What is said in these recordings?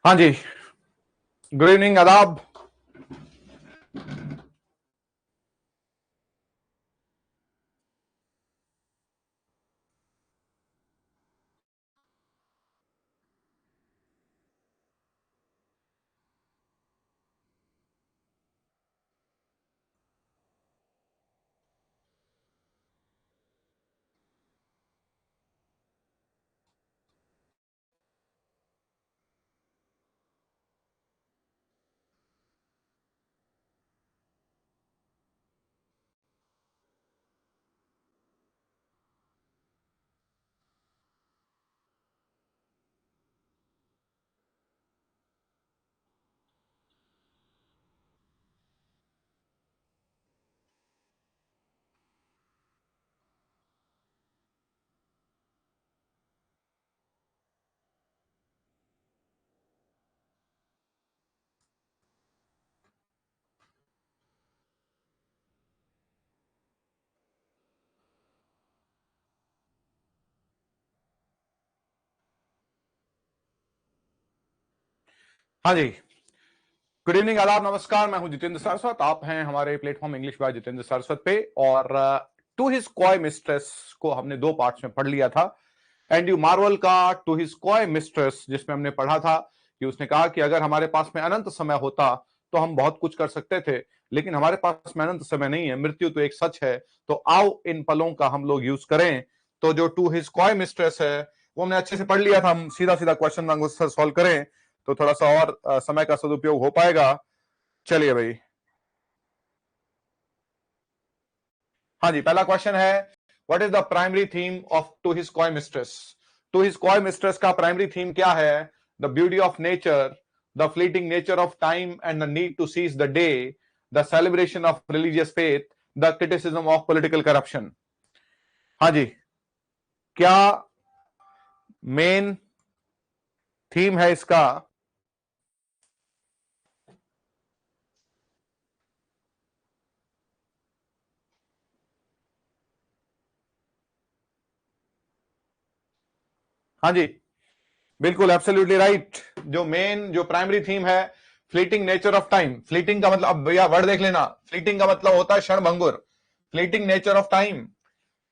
हाँ जी, good evening, आदाब। हाँ जी, गुड इवनिंग, आदाब, नमस्कार। मैं हूं जितेंद्र सरस्वत। आप हैं हमारे platform English by Jitendra Saraswat पे। और टू हिज कॉय मिस्ट्रेस को हमने दो पार्ट्स में पढ़ लिया था। एंड यू मार्वल का टू हिज कॉय मिस्ट्रेस, जिसमें हमने पढ़ा था कि उसने कहा कि अगर हमारे पास में अनंत समय होता तो हम बहुत कुछ कर सकते थे, लेकिन हमारे पास में अनंत समय नहीं है, मृत्यु तो एक सच है, तो आओ इन पलों का हम लोग यूज करें। तो जो टू हिज कॉय मिस्ट्रेस है वो हमने अच्छे से पढ़ लिया था। हम सीधा सीधा क्वेश्चन आंसर सॉल्व करें तो थोड़ा सा और समय का सदुपयोग हो पाएगा। चलिए भाई, हाँ जी, पहला क्वेश्चन है, what is the primary theme of to his coy mistress. To his coy mistress का प्राइमरी थीम क्या है? The beauty of nature, the fleeting nature of time and the need to seize the day, the celebration of religious faith, the criticism of political corruption. हाँ जी, क्या main theme है इसका? हाँ जी, बिल्कुल एब्सोल्युटली राइट। जो मेन जो primary theme है, fleeting nature of time. Fleeting का मतलब, अब भैया वर्ड देख लेना, फ्लीटिंग का मतलब होता है क्षणभंगुर। Fleeting nature of time,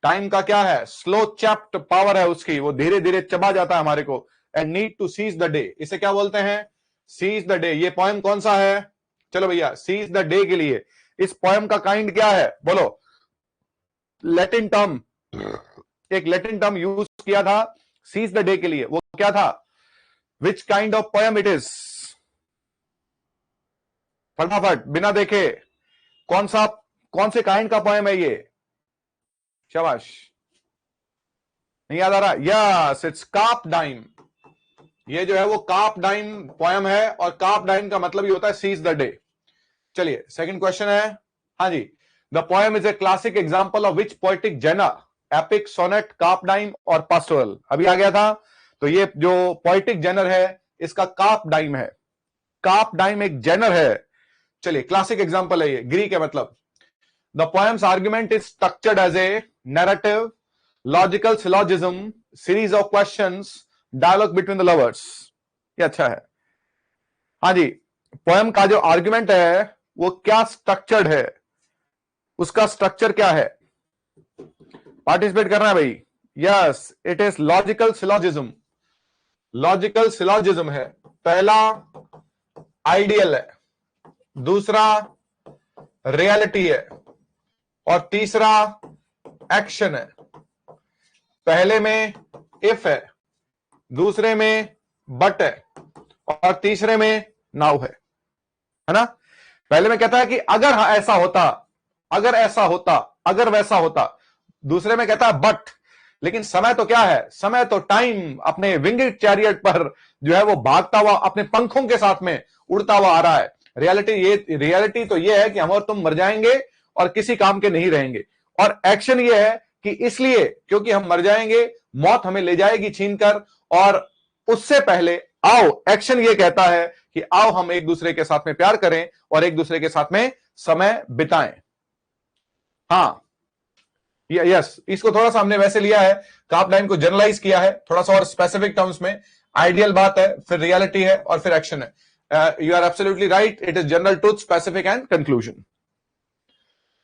time का क्या है? स्लो चैप्ट पावर है उसकी, वो धीरे धीरे चबा जाता है हमारे को। And need to seize the day, इसे क्या बोलते हैं? Seize the day. ये पोएम कौन सा है? चलो भैया, सीज द डे के लिए इस पोएम का काइंड क्या है? बोलो। लैटिन टर्म, एक लैटिन टर्म यूज किया था सीज द डे के लिए, वो क्या था? Which kind of poem it is? फटाफट बिना देखे, कौन से काइंड का पोएम है ये? शाबाश, नहीं याद आ रहा? Yes, it's carpe diem. ये जो है वो कार्प डाइम पोएम है, और कार्प डाइम का मतलब ये होता है सीज द डे। चलिए सेकंड क्वेश्चन है। हाँ जी, the poem is a classic example of which poetic genre? Epic, sonnet, carpe diem और पास्टोरल। अभी आ गया था। तो ये जो पोएटिक जेनर है इसका कार्प डाइम है। कार्प डाइम एक जेनर है। चलिए, क्लासिक एग्जांपल है ये, ग्रीक है मतलब। The poem's argument is structured as a narrative, logical syllogism, series of questions, dialogue between the lovers. ये अच्छा है। हाँ जी, पोएम का जो आर्ग्यूमेंट है वो क्या स्ट्रक्चर्ड है, उसका स्ट्रक्चर क्या है? पार्टिसिपेट करना है भाई। Yes, it is logical syllogism. Logical syllogism है। पहला आइडियल है, दूसरा रियलिटी है, और तीसरा एक्शन है। पहले में इफ है, दूसरे में बट है, और तीसरे में नाउ है ना? पहले में कहता है कि अगर ऐसा होता, अगर ऐसा होता, अगर वैसा होता। दूसरे में कहता है बट। लेकिन समय तो क्या है? समय तो टाइम अपने विंग्ड चैरियट पर जो है वो भागता हुआ अपने पंखों के साथ में उड़ता हुआ आ रहा है। रियलिटी तो ये है कि हम और तुम मर जाएंगे और किसी काम के नहीं रहेंगे। और एक्शन ये है कि इसलिए क्योंकि हम मर जाएंगे, मौत हमें ले जाएगी छीनकर, और उससे पहले आओ, एक्शन ये कहता है कि आओ हम एक दूसरे के साथ में प्यार करें और एक दूसरे के साथ में समय बिताएं। हाँ, यस, इसको थोड़ा सा हमने वैसे लिया है, कार्प डाइम को जनरलाइज किया है थोड़ा सा और स्पेसिफिक टर्म्स में। आइडियल बात है, फिर रियलिटी है, और फिर एक्शन है। You are absolutely right, it is general truth, specific and conclusion.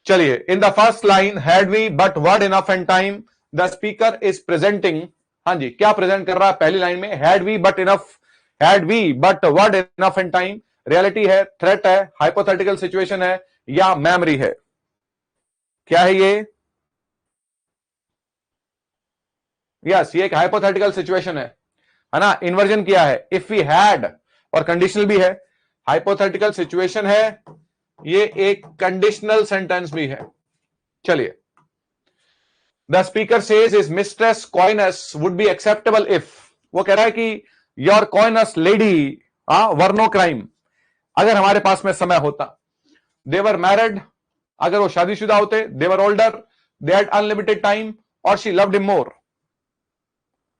चलिए, in the first line, had we but world enough and time, the speaker is presenting. हाँ जी, क्या प्रेजेंट कर रहा है पहली लाइन में? Had we but enough, had we but world enough and time. Reality है, थ्रेट है, हाइपोथेटिकल सिचुएशन है, या मेमोरी है? क्या है ये? यस, ये एक हाइपोथेटिकल सिचुएशन है ना? इन्वर्जन किया है, इफ वी हैड, और कंडीशनल भी है। हाइपोथेटिकल सिचुएशन है, ये एक कंडीशनल सेंटेंस भी है। चलिए, the speaker says his mistress coyness would be acceptable if. वो कह रहा है कि your coyness lady were no crime, अगर हमारे पास में समय होता। दे वर मैरिड, अगर वो शादीशुदा होते। They were older, they had unlimited time, और शी लव्ड हिम मोर।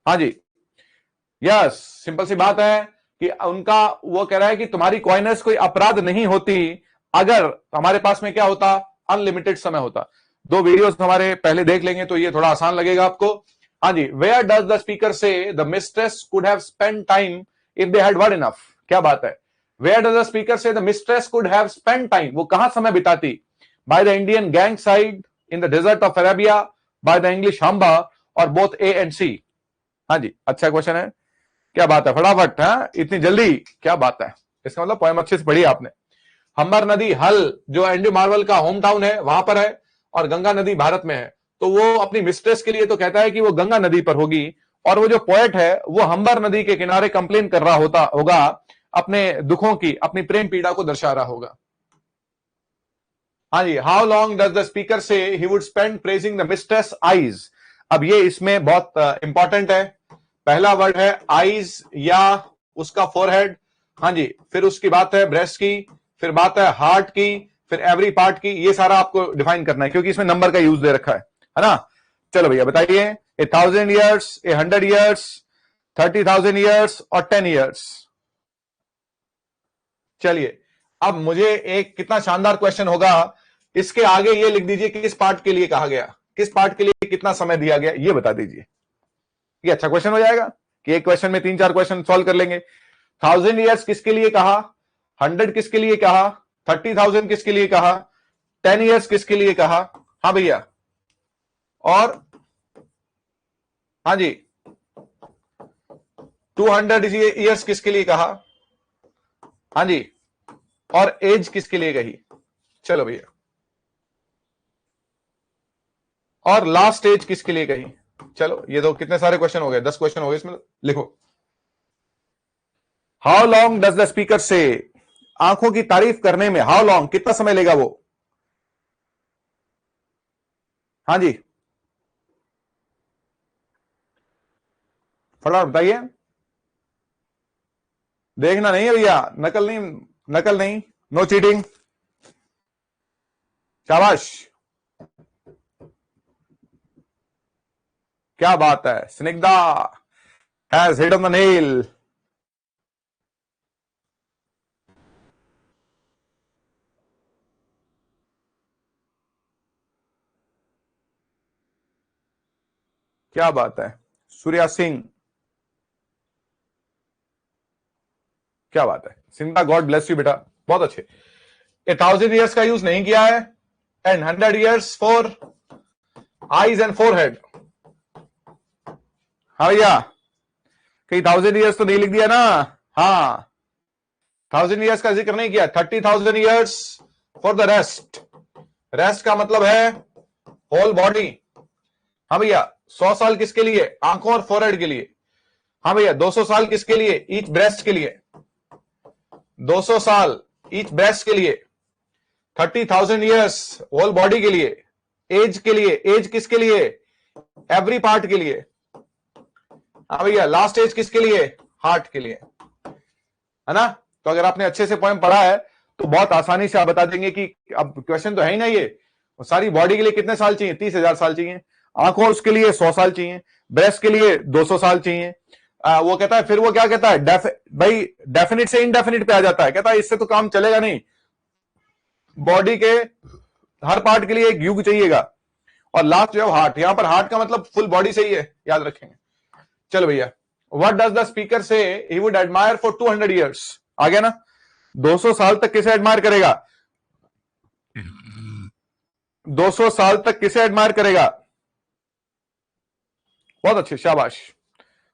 हाँ जी, यस, सिंपल सी बात है कि उनका, वो कह रहा है कि तुम्हारी कॉइनस कोई अपराध नहीं होती अगर हमारे पास में क्या होता? अनलिमिटेड समय होता। दो वीडियोस हमारे पहले देख लेंगे तो ये थोड़ा आसान लगेगा आपको। हाँ जी, where does the speaker say the mistress could have spend time if they had world enough? क्या बात है। Where does the speaker say the mistress could have spend time, वो कहां समय बिताती? By the Indian Ganges side, in the desert of Arabia, by the English Humber, और both A and सी। हाँ जी, अच्छा क्वेश्चन है। क्या बात है, फटाफट, है इतनी जल्दी, क्या बात है। इसका मतलब पोएम अच्छे से पढ़ी आपने। हम्बर नदी, हल, जो एंड्रू मार्वल का होम टाउन है, वहां पर है, और गंगा नदी भारत में है। तो वो अपनी मिस्ट्रेस के लिए तो कहता है कि वो गंगा नदी पर होगी, और वो जो पोएट है वो हम्बर नदी के किनारे कंप्लेन कर रहा होगा, अपने दुखों की, अपनी प्रेम पीड़ा को दर्शा रहा होगा। हाँ जी, how long does the speaker say he would spend praising the mistress eyes? अब ये इसमें बहुत इंपॉर्टेंट है। पहला वर्ड है आईज या उसका फोरहेड। हाँ जी, फिर उसकी बात है ब्रेस्ट की, फिर बात है हार्ट की, फिर एवरी पार्ट की। ये सारा आपको डिफाइन करना है क्योंकि इसमें नंबर का यूज दे रखा है ना? चलो भैया बताइए, 1000 ईयर्स, 100 ईयर्स, 30,000 ईयर्स और 10 ईयर्स। चलिए, अब मुझे एक कितना शानदार क्वेश्चन होगा, इसके आगे ये लिख दीजिए किस पार्ट के लिए कहा गया, किस पार्ट के लिए कितना समय दिया गया, ये बता दीजिए। ये अच्छा क्वेश्चन हो जाएगा कि एक क्वेश्चन में 3-4 क्वेश्चन सॉल्व कर लेंगे। 1000 ईयर्स किसके लिए कहा, 100 किसके लिए कहा, 30,000 किसके लिए कहा, 10 ईयर्स किसके लिए कहा? हाँ भैया, और हाँ जी, 200 ईयर्स किसके लिए कहा? हाँ जी, और एज किसके लिए कही? चलो भैया, और लास्ट एज किसके लिए कही? चलो ये तो कितने सारे क्वेश्चन हो गए, 10 क्वेश्चन हो गए इसमें। लिखो, how long does the speaker से, आंखों की तारीफ करने में हाउ लॉन्ग, कितना समय लेगा वो? हाँ जी, फटाफट बताइए। देखना नहीं है भैया, नकल नहीं, नकल नहीं, नो चीटिंग। शाबाश, क्या बात है, Snigdha has hit on the nail. क्या बात है, सूर्या सिंह, क्या बात है स्निग्धा, गॉड ब्लेस यू बेटा, बहुत अच्छे। 1000 years का यूज नहीं किया है, and 100 years for eyes and forehead. हाँ भैया, कहीं 1000 years तो नहीं लिख दिया ना? हाँ, 1000 years का जिक्र नहीं किया, 30,000 years for the rest. Rest का मतलब है होल बॉडी। हाँ भैया, 100 साल किसके लिए? आंखों और फोरहेड के लिए। हाँ भैया, 200 साल किसके लिए? ईच ब्रेस्ट के लिए। 200 साल ईच ब्रेस्ट के लिए। 30,000 years होल बॉडी के लिए। एज के लिए, एज किसके लिए? एवरी पार्ट के लिए। हाँ भैया, लास्ट एज किसके लिए? हार्ट के लिए, है ना? तो अगर आपने अच्छे से पोएम पढ़ा है तो बहुत आसानी से आप बता देंगे कि अब क्वेश्चन तो है ही ना ये, सारी बॉडी के लिए कितने साल चाहिए? 30,000 साल चाहिए। आंखों उसके लिए 100 साल चाहिए। ब्रेस्ट के लिए 200 साल चाहिए। वो कहता है, फिर वो क्या कहता है, भाई डेफिनिट से इनडेफिनिट पे आ जाता है, कहता है इससे तो काम चलेगा नहीं, बॉडी के हर पार्ट के लिए एक युग चाहिएगा। और लास्ट जो है हार्ट, यहां पर हार्ट का मतलब फुल बॉडी से ही है, याद रखेंगे। चलो भैया, what does the speaker say he would admire for 200 years? आ गया ना? 200 साल तक किसे एडमायर करेगा? 200 साल तक किसे एडमायर करेगा? बहुत अच्छे, शाबाश।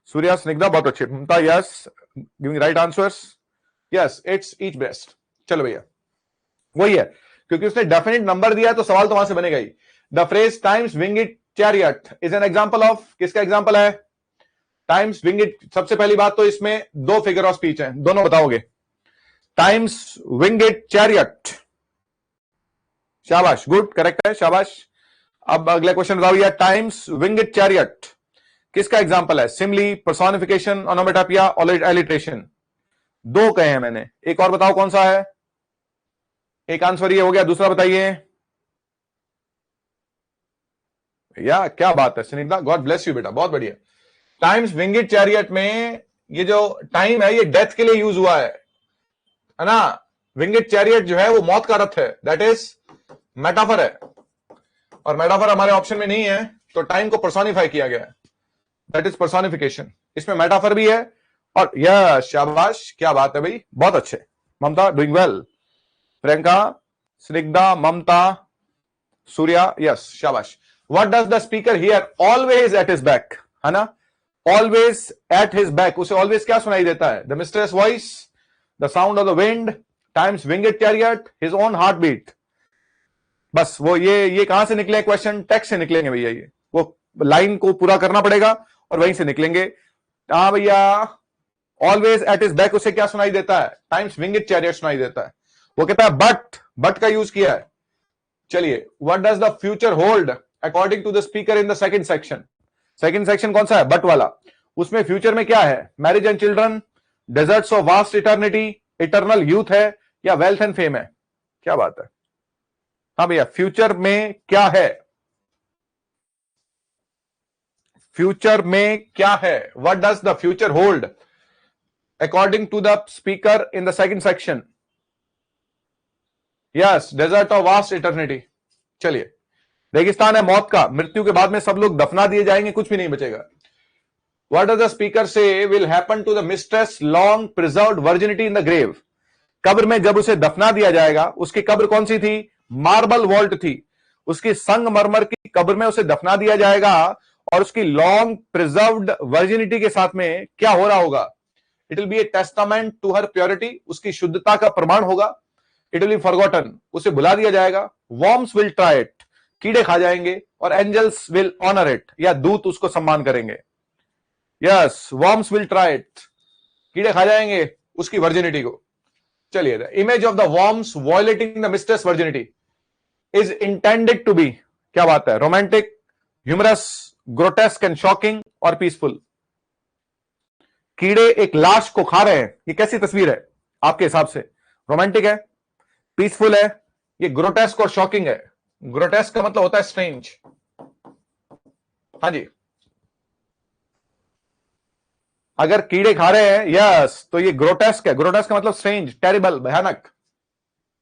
सूर्या, स्निग्धा, बहुत अच्छे। Mamta, yes, giving right answers. Yes, it's each breast. चलो भैया, वही है, क्योंकि उसने डेफिनेट नंबर दिया है तो सवाल तो वहां से बनेगा ही। The phrase times winged chariot is an example of, किसका एग्जांपल है? Times winged. सबसे पहली बात तो इसमें दो फिगर ऑफ स्पीच है, दोनों बताओगे। टाइम्स विंगिड चैरियट, शाबाश, गुड, करेक्ट है, शाबाश। अब अगला क्वेश्चन बताओ भैया, टाइम्स विंगिड चैरियट किसका एग्जांपल है? Simli, personification, onomatopoeia, alliteration. दो कहे हैं मैंने, एक और बताओ कौन सा है। एक आंसर ये हो गया, दूसरा बताइए। या क्या बात है सुनीता, गॉड ब्लेस यू बेटा, बहुत बढ़िया। टाइम्स विंगिड चैरियट में ये जो टाइम है ये डेथ के लिए यूज हुआ है ना? विंगिड चैरियट जो है वो मौत का रथ है, दैट इज मेटाफर है, और मेटाफर हमारे ऑप्शन में नहीं है, तो टाइम को पर्सोनिफाई किया गया है, दैट इज पर्सोनिफिकेशन। इसमें मेटाफर भी है, और यह शाबाश, क्या बात है भाई, बहुत अच्छे। Mamta doing well, Priyanka, Snigdha, Mamta, Surya, yes, शाबाश। What does the speaker hear always at his back, है ना? ऑलवेज एट हिज बैक, उसे ऑलवेज क्या सुनाई देता है? The mistress voice, the sound of the wind, times winged chariot, his own heart beat. बस वो ये कहां से निकले क्वेश्चन? टेक्स्ट से निकलेंगे भैया, ये वो लाइन को पूरा करना पड़ेगा और वहीं से निकलेंगे। हाँ भैया, ऑलवेज एट हिज बैक उसे क्या सुनाई देता है? टाइम्स विंगेड चैरियट सुनाई देता है। वो कहता है बट का यूज किया है। चलिए, what does the future hold according to the speaker in the second section? Second section कौन सा है? बट वाला। उसमें फ्यूचर में क्या है? Marriage and children, desserts of vast eternity, eternal youth है, या वेल्थ एंड फेम है? क्या बात है। हाँ भैया, फ्यूचर में क्या है? फ्यूचर में क्या है? What does the future hold according to the speaker in the second section? Yes, desert of vast eternity. चलिए, रेगिस्तान है मौत का, मृत्यु के बाद में सब लोग दफना दिए जाएंगे, कुछ भी नहीं बचेगा। What does the speaker say will happen to the mistress long preserved virginity in the grave? कब्र में जब उसे दफना दिया जाएगा, उसकी कब्र कौन सी थी? मार्बल वॉल्ट थी। उसकी संगमरमर की कब्र में उसे दफना दिया जाएगा, और उसकी लॉन्ग प्रिजर्व्ड वर्जिनिटी के साथ में क्या हो रहा होगा? It will be a testament to her purity, उसकी शुद्धता का प्रमाण होगा। इट विल बी फॉरगॉटन, उसे भुला दिया जाएगा। वॉर्म्स विल ट्राई इट, कीड़े खा जाएंगे और एंजल्स विल ऑनर इट, या दूत उसको सम्मान करेंगे। Yes, worms will try it, कीड़े खा जाएंगे उसकी वर्जिनिटी को। चलिए, the image of the worms violating the mistress virginity is intended to be, क्या बात है, romantic, humorous, grotesque and shocking और पीसफुल। कीड़े एक लाश को खा रहे हैं, ये कैसी तस्वीर है आपके हिसाब से? रोमांटिक है, पीसफुल है, ये ग्रोटेस्क और शॉकिंग है। ग्रोटेस्क का मतलब होता है स्ट्रेंज। हाँ जी, अगर कीड़े खा रहे हैं यस तो ये ग्रोटेस्क है। ग्रोटेस्क का मतलब स्ट्रेंज, टेरिबल, भयानक।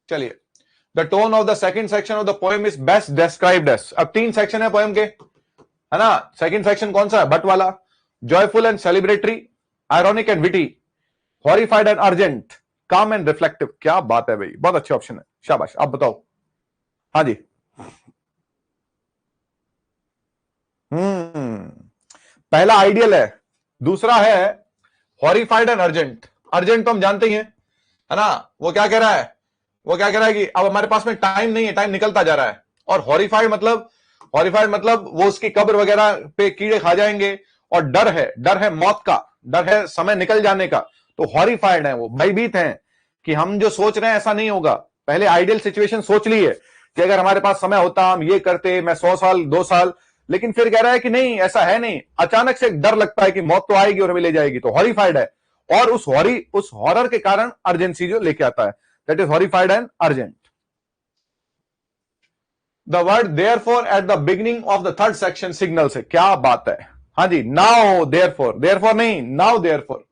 चलिए, the tone of the second section of the poem is best described as. अब 3 सेक्शन है पोएम के, है ना। सेकंड सेक्शन कौन सा है? बट वाला। Joyful and celebratory, ironic and witty, horrified and urgent, काम एंड रिफ्लेक्टिव। क्या बात है भाई, बहुत अच्छे ऑप्शन है, शाबाश। आप बताओ। हाँ जी, पहला आइडियल है, दूसरा है हॉरिफाइड एंड अर्जेंट। अर्जेंट तो हम जानते ही हैं, है ना। वो क्या कह रहा है? वो क्या कह रहा है कि अब हमारे पास में टाइम नहीं है, टाइम निकलता जा रहा है। और हॉरिफाइड मतलब वो उसकी कब्र वगैरह पे कीड़े खा जाएंगे। और डर है मौत का, डर है समय निकल जाने का। तो हॉरिफाइड है, वो भयभीत हैं कि हम जो सोच रहे हैं ऐसा नहीं होगा। पहले आइडियल सिचुएशन सोच ली है कि अगर हमारे पास समय होता हम ये करते, मैं 100 साल 2 साल, लेकिन फिर कह रहा है कि नहीं, ऐसा है नहीं। अचानक से एक डर लगता है कि मौत तो आएगी और हमें ले जाएगी, तो हॉरिफाइड है। और उस हॉरर के कारण अर्जेंसी जो लेके आता है, that is horrified and urgent. The word therefore at the beginning of the third section signal से, क्या बात है। हाँ जी, नाउ देयरफॉर नहीं, now therefore.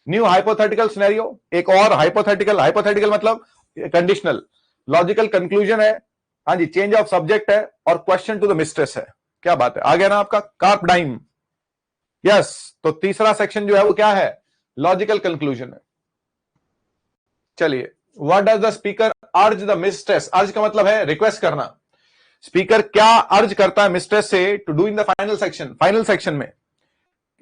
New hypothetical scenario, एक और हाइपोथेटिकल मतलब कंडीशनल। लॉजिकल कंक्लूजन है, हाँ जी, चेंज ऑफ सब्जेक्ट है और क्वेश्चन टू द मिस्ट्रेस है। क्या बात है, आ गया ना आपका कार्प डाइम। यस, तो तीसरा सेक्शन जो है वो क्या है? लॉजिकल कंक्लूजन है। चलिए, व्हाट डज द स्पीकर अर्ज द मिस्ट्रेस? अर्ज का मतलब है रिक्वेस्ट करना। स्पीकर क्या अर्ज करता है मिस्ट्रेस से to do in the final section में?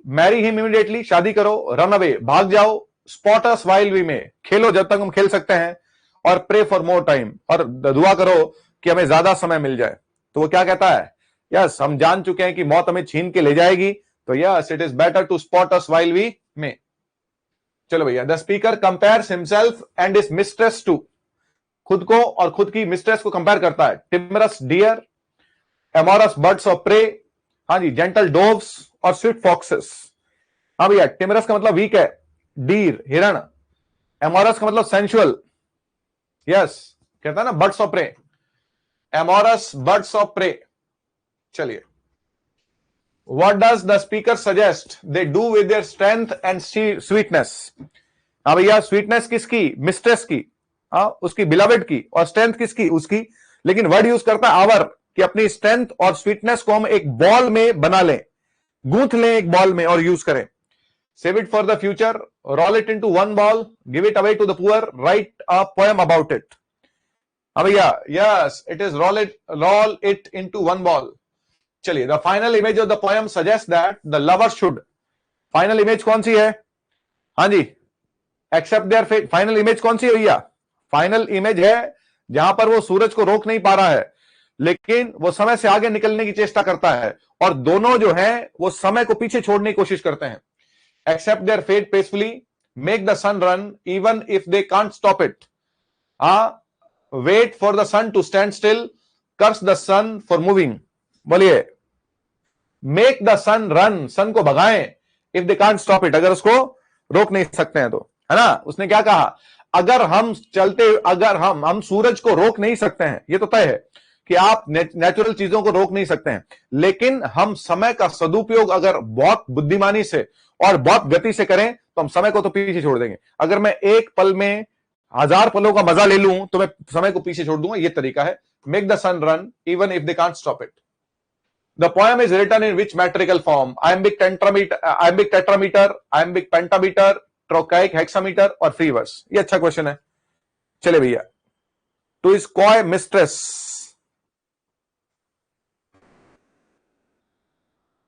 मैरी हिम इमीडिएटली, शादी करो, रन अवे, भाग जाओ, स्पॉट अस व्हाइल वी में, खेलो जब तक हम खेल सकते हैं, और प्रे फॉर मोर टाइम, और दुआ करो कि हमें ज्यादा समय मिल जाए। तो वो क्या कहता है? यस, हम जान चुके हैं कि मौत हमें छीन के ले जाएगी, तो yes, it is better to sport us while we में। चलो भैया, the speaker compares himself and his mistress to, खुद को और खुद की मिस्ट्रेस को कंपेयर करता है। Timorous deer, amorous birds of prey, हाँ जी, जेंटल डोव्स और स्विफ्ट फॉक्सेस। हाँ भैया, टिमरस का मतलब वीक है, डीर, हिरण। एमोरस का मतलब सेंसुअल, यस, कहता है ना birds of prey, amorous birds of prey. चलिए, what does the speaker suggest they do with their strength and sweetness? हाँ भैया, स्वीटनेस किसकी? मिस्ट्रेस की, हाँ, उसकी बिलवेड की। और स्ट्रेंथ किसकी? उसकी। लेकिन वर्ड यूज करता है आवर, कि अपनी स्ट्रेंथ और स्वीटनेस को हम एक बॉल में बना लें, गूंथ लें एक बॉल में और यूज करें। Save it for the future, roll it into one ball, give it away to the poor, write a poem about it. हाँ भैया, yes, it is roll it into one ball. चलिए, the final image of the poem suggest that the lover should. Final image कौन सी है? हाँ जी, accept their fate. Final image कौन सी है भैया? फाइनल इमेज है जहां पर वो सूरज को रोक नहीं पा रहा है, लेकिन वो समय से आगे निकलने की चेष्टा करता है, और दोनों जो हैं वो समय को पीछे छोड़ने की कोशिश करते हैं। Accept their fate peacefully, make the sun run even if they can't stop it, wait for the sun to stand still, curse the sun for moving. बोलिए, make the sun run, sun को भगाएं, if they can't stop it, अगर उसको रोक नहीं सकते हैं तो, है ना। उसने क्या कहा? अगर हम सूरज को रोक नहीं सकते हैं, ये तो तय है कि आप नेचुरल चीजों को रोक नहीं सकते हैं, लेकिन हम समय का सदुपयोग अगर बहुत बुद्धिमानी से और बहुत गति से करें तो हम समय को तो पीछे छोड़ देंगे। अगर मैं एक पल में 1000 पलों का मजा ले लूं तो मैं समय को पीछे छोड़ दूंगा, ये तरीका है। Make the sun run even if they can't stop it. The poem is written in which metrical form? Iambic tetrameter, iambic pentameter, trochaic hexameter और free verse? ये अच्छा क्वेश्चन है। चले भैया, to his coy mistress,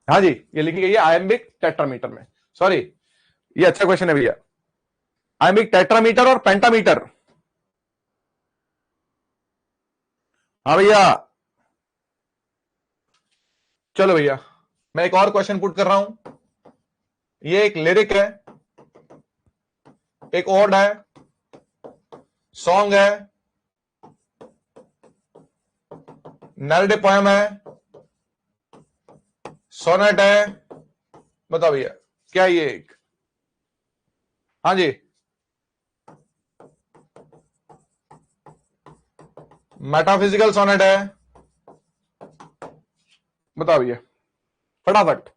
हाँ जी, ये लिखी गई है iambic tetrameter में। सॉरी, ये अच्छा क्वेश्चन है भैया। iambic tetrameter और पेंटामीटर, हाँ भैया, चलो भैया, मैं एक और क्वेश्चन पुट कर रहा हूं। ये एक लिरिक है, एक ओड है, सॉन्ग है, नैरेटिव पोएम है, सोनेट है। बताओ भैया क्या ये एक? हाँ जी, मेटाफिजिकल सोनेट है। बताओ भैया फटाफट,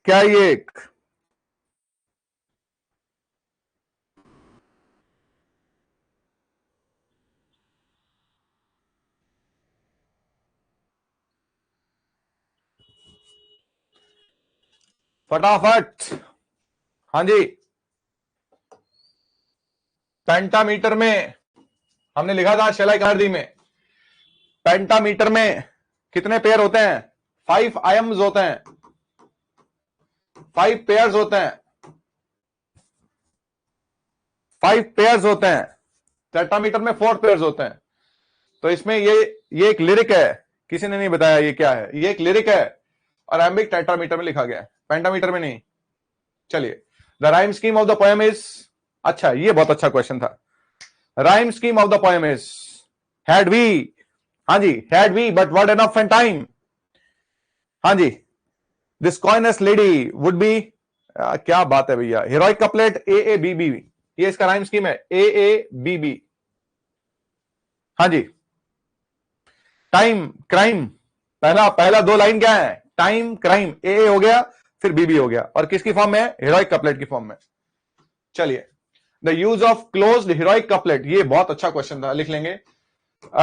क्या ये एक? फटाफट। हाँ जी, पेंटामीटर में हमने लिखा था शेलाई कार्दी में, पेंटामीटर में कितने पेयर होते हैं? 5 आयम्स होते हैं, 5 पेयर्स होते हैं, 5 पेयर्स होते हैं। टेट्रामीटर में 4 पेयर्स होते हैं। तो इसमें ये एक लिरिक है, किसी ने नहीं बताया ये क्या है। ये एक लिरिक है और एम्बिक टेट्रामीटर में लिखा गया है, पेंटामीटर में नहीं। चलिए, the rhyme scheme of the poem is, अच्छा ये बहुत अच्छा क्वेश्चन था। Rhyme scheme of the poem is had we, हाँ जी, had we but world enough and time, हाँ जी, this coyness lady would be, क्या बात है भैया, heroic couplet A A B B, ये इसका राइम स्कीम है, ए ए बी बी। हाँ जी, टाइम क्राइम, पहला पहला 2 लाइन क्या है? टाइम क्राइम, ए हो गया फिर बीबी हो गया, और किसकी फॉर्म में? हीरोइक कपलेट की फॉर्म में। चलिए, the use of closed heroic couplet, ये बहुत अच्छा क्वेश्चन था, लिख लेंगे।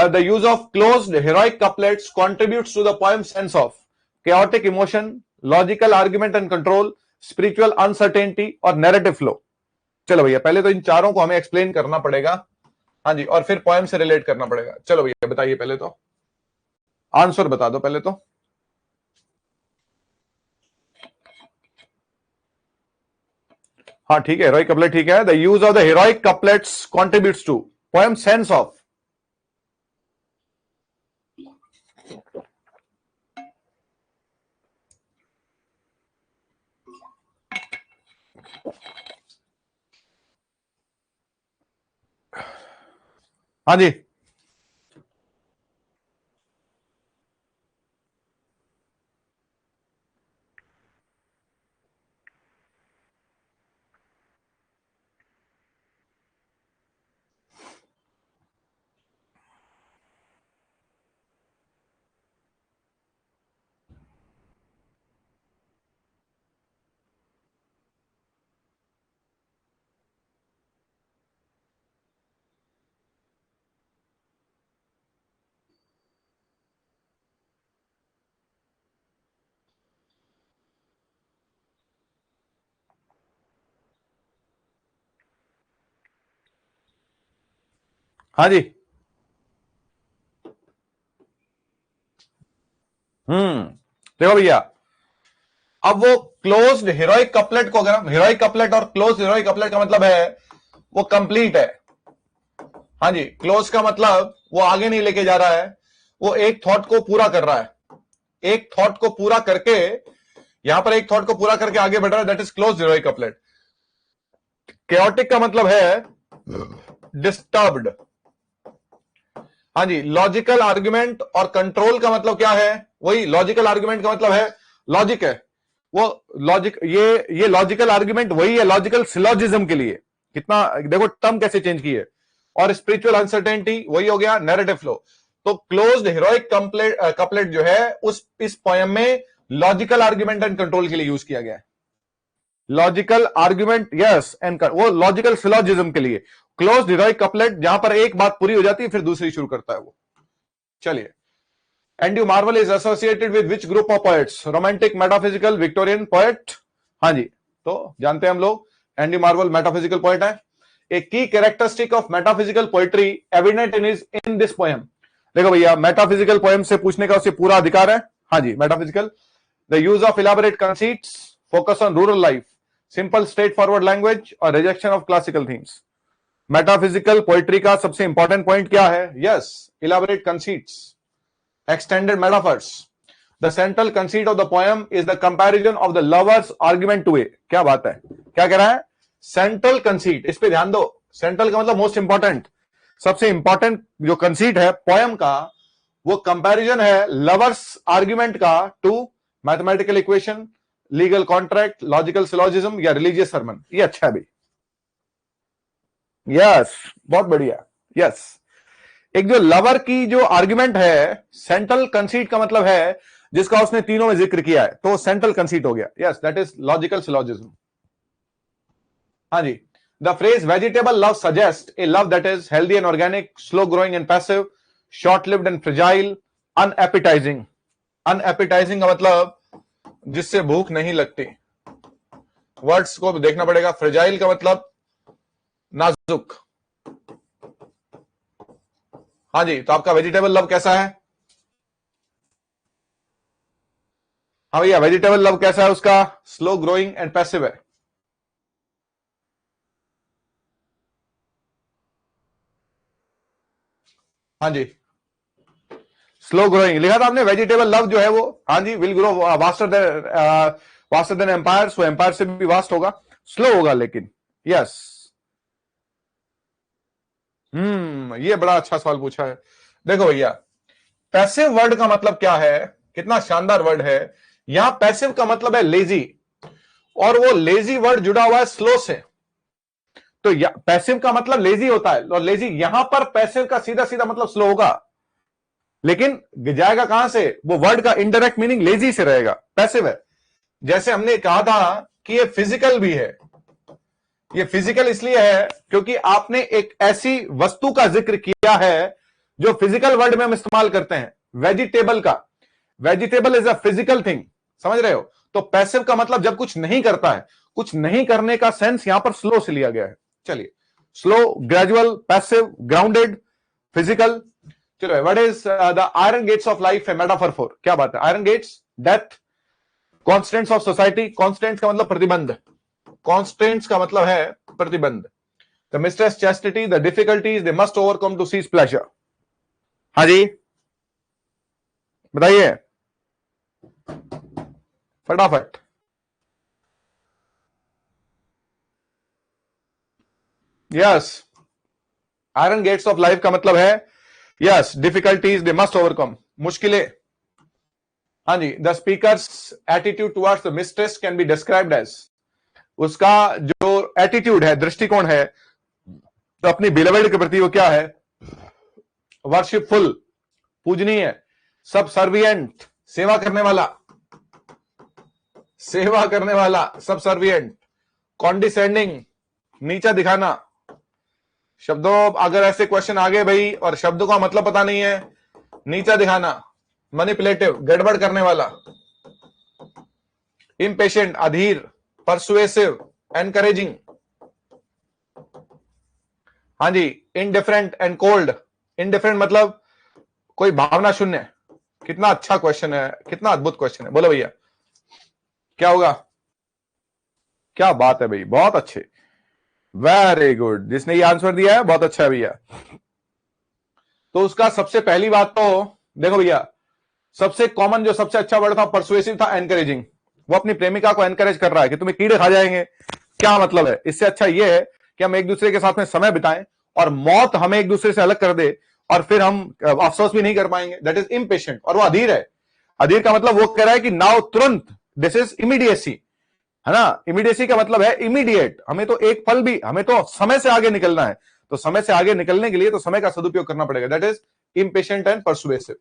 The use of closed heroic couplets contributes to the poem sense of chaotic emotion, logical argument and control, spiritual uncertainty और नैरेटिव फ्लो। चलो भैया, पहले तो इन चारों को हमें एक्सप्लेन करना पड़ेगा, हाँ जी, और फिर पोएम से रिलेट करना पड़ेगा। चलो भैया बताइए, पहले तो आंसर बता दो पहले तो। हाँ ठीक है, हेरोइक कपलेट ठीक है। The use of the heroic couplets contributes to poem sense of, हाँ जी, हाँ जी, देखो भैया, अब वो क्लोज्ड हीरोइक कपलेट को, अगर हीरोइक कपलेट और क्लोज हीरोइक कपलेट का मतलब है वो कंप्लीट है। हाँ जी, क्लोज का मतलब वो आगे नहीं लेके जा रहा है, वो एक थॉट को पूरा कर रहा है, एक थॉट को पूरा करके, यहां पर एक थॉट को पूरा करके आगे बढ़ रहा है, that is close heroic couplet. Chaotic का मतलब है डिस्टर्ब्ड। हाँ जी, लॉजिकल आर्गुमेंट और कंट्रोल का मतलब क्या है? वही लॉजिकल आर्गुमेंट का मतलब है लॉजिक है, वो लॉजिक, ये लॉजिकल आर्गुमेंट वही है लॉजिकल सिलोजिज्म के लिए। कितना देखो टर्म कैसे चेंज की है। और स्पिरिचुअल अनसर्टेनिटी वही हो गया नैरेटिव फ्लो। तो क्लोज्ड हीरोइक कपलेट जो है उस इस पोएम में लॉजिकल आर्गुमेंट एंड कंट्रोल के लिए यूज किया गया है। लॉजिकल आर्ग्यूमेंट, यस, एंड वो लॉजिकल सिलोजिज्म के लिए। क्लोज हीरोइक कपलेट जहां पर एक बात पूरी हो जाती है फिर दूसरी शुरू करता है वो। चलिए, Andrew Marvel is associated with which group of poets? Romantic, metaphysical, Victorian poet. हाँ जी, तो जानते हैं हम लोग एंड्रू मार्वल मेटाफिजिकल पोएट है। ए की characteristic of metaphysical poetry evident in this poem. देखो भैया, मेटाफिजिकल पोएम से पूछने का उसे पूरा अधिकार है। हाँ जी, metaphysical, the use of elaborate conceits, focus on rural life, simple straightforward language और rejection of classical themes. Metaphysical poetry का सबसे इंपॉर्टेंट पॉइंट क्या है? Yes, elaborate conceits, extended metaphors. The central conceit of the poem is the comparison of the lovers argument to a. क्या बात है, क्या कह रहा है? सेंट्रल कंसीट, इस पे ध्यान दो। सेंट्रल का मतलब मोस्ट इंपॉर्टेंट, सबसे इंपॉर्टेंट जो कंसीट है पोएम का, वो कंपैरिजन है लवर्स आर्ग्यूमेंट का to mathematical equation, legal contract, logical syllogism या रिलीजियस सरमन। ये अच्छा है भाई, यस, बहुत बढ़िया। यस, एक जो लवर की जो आर्ग्यूमेंट है, सेंट्रल कंसीट का मतलब है जिसका उसने तीनों में जिक्र किया है, तो सेंट्रल कंसीट हो गया। Yes, that is logical syllogism. हाँ जी, the phrase vegetable love suggest a love that is healthy and organic, slow growing and passive, short lived and fragile, unappetising. Unappetising का मतलब जिससे भूख नहीं लगती, वर्ड्स को देखना पड़ेगा। फ्रेजाइल का मतलब नाजुक। हाँ जी, तो आपका वेजिटेबल लव कैसा है? हाँ भैया, वेजिटेबल लव कैसा है उसका? स्लो ग्रोइंग एंड पैसिव है। हाँ जी, स्लो ग्रोइंग लिखा था आपने। वेजिटेबल लव जो है वो, हाँ जी, will grow vaster than empire, so empire से भी वास्ट होगा, स्लो होगा लेकिन। यस, ये बड़ा अच्छा सवाल पूछा है। देखो भैया, पैसिव वर्ड का मतलब क्या है? कितना शानदार वर्ड है। यहां पैसिव का मतलब है लेजी, और वो लेजी वर्ड जुड़ा हुआ है स्लो से, तो पैसिव का मतलब लेजी होता है, और लेजी यहां पर पैसिव का सीधा सीधा मतलब स्लो होगा, लेकिन जाएगा कहां से? वो वर्ड का इनडायरेक्ट मीनिंग लेजी से रहेगा, पैसिव है। जैसे हमने कहा था कि ये फिजिकल भी है। ये फिजिकल इसलिए है क्योंकि आपने एक ऐसी वस्तु का जिक्र किया है जो फिजिकल वर्ड में हम इस्तेमाल करते हैं, वेजिटेबल का। Vegetable is a physical thing, समझ रहे हो? तो पैसिव का मतलब जब कुछ नहीं करता है, कुछ नहीं करने का सेंस यहां पर स्लो से लिया गया है। चलिए, slow, gradual, passive, grounded, physical. चलो, what is the iron gates of life है मेटाफर फॉर? क्या बात है, iron gates, death, constants of society. Constants का मतलब प्रतिबंध, कॉन्स्टेंट्स का मतलब है प्रतिबंध। The mistress chastity, the difficulties they must overcome to seize pleasure. हाँ जी, बताइए फटाफट। Yes, iron gates of life का मतलब है, yes, difficulties they must overcome, मुश्किलें। हाँ जी, the speakers attitude towards the mistress can be described as, उसका जो एटीट्यूड है, दृष्टिकोण है, तो अपनी बिलवेड के प्रति वो क्या है? वर्शिपफुल, पूजनीय, सबसर्विएंट, सेवा करने वाला, सेवा करने वाला, सबसर्विएंट, कॉन्डिसेंडिंग, नीचा दिखाना। शब्दों, अगर ऐसे क्वेश्चन आ गए भाई और शब्दों का मतलब पता नहीं है, नीचा दिखाना, मैनिपुलेटिव, गड़बड़ करने वाला, इम्पेशेंट, अधीर, परसुएसिव, एनकरेजिंग। हाँ जी, इनडिफरेंट एंड कोल्ड। इनडिफरेंट मतलब कोई भावना शून्य। कितना अच्छा क्वेश्चन है, कितना अद्भुत क्वेश्चन है, बोलो भैया क्या होगा? क्या बात है भाई, बहुत अच्छे, वेरी गुड। जिसने ये आंसर दिया है बहुत अच्छा है भैया। तो उसका सबसे पहली बात तो देखो भैया, सबसे कॉमन जो सबसे अच्छा वर्ड था परसुएसिव था, एनकरेजिंग। वो अपनी प्रेमिका को एनकरेज कर रहा है कि तुम्हें कीड़े खा जाएंगे। क्या मतलब है? इससे अच्छा ये है कि हम एक दूसरे के साथ में समय बिताएं और मौत हमें एक दूसरे से अलग कर दे और फिर हम अफसोस भी नहीं कर पाएंगे। That is impatient. और वो अधीर है। अधीर का मतलब वो कह रहा है कि नाउ, तुरंत, दिस इज इमीडिएसी, है ना? इमीडिएसी का मतलब है इमीडिएट। हमें तो एक पल भी, हमें तो समय से आगे निकलना है, तो समय से आगे निकलने के लिए तो समय का सदुपयोग करना पड़ेगा। That is impatient and persuasive.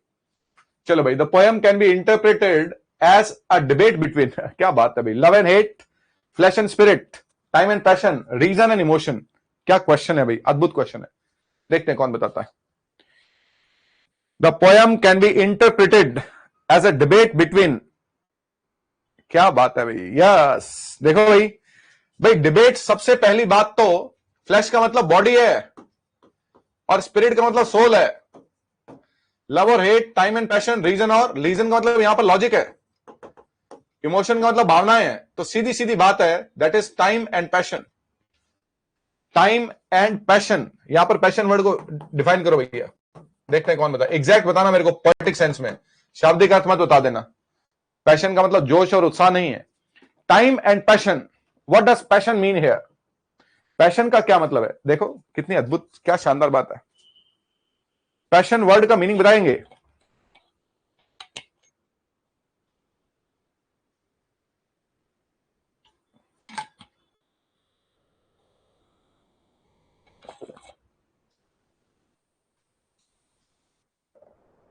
चलो भाई, the poem can be interpreted as a debate between, क्या बात है भाई, love and hate, flesh and spirit, time and passion, reason and emotion. क्या क्वेश्चन है भाई, अद्भुत क्वेश्चन है। देखते हैं कौन बताता है। The poem can be interpreted as a debate between, क्या बात है भाई, यस। देखो भाई, भाई डिबेट, सबसे पहली बात तो फ्लैश का मतलब बॉडी है और स्पिरिट का मतलब सोल है। लव और hate, time and passion, reason, और रीजन का मतलब यहां पर लॉजिक है, इमोशन का मतलब भावनाएं हैं। तो सीधी सीधी बात है, that is time and passion. Time and passion, यहां पर पैशन वर्ड को डिफाइन करो भैया, देखते हैं कौन बता, एग्जैक्ट बताना मेरे को, पोएटिक सेंस में, शाब्दिक अर्थ मत बता देना। पैशन का मतलब जोश और उत्साह नहीं है। Time and passion, what does passion mean here? Passion का क्या मतलब है? देखो कितनी अद्भुत, क्या शानदार बात है। पैशन वर्ड का मीनिंग बताएंगे।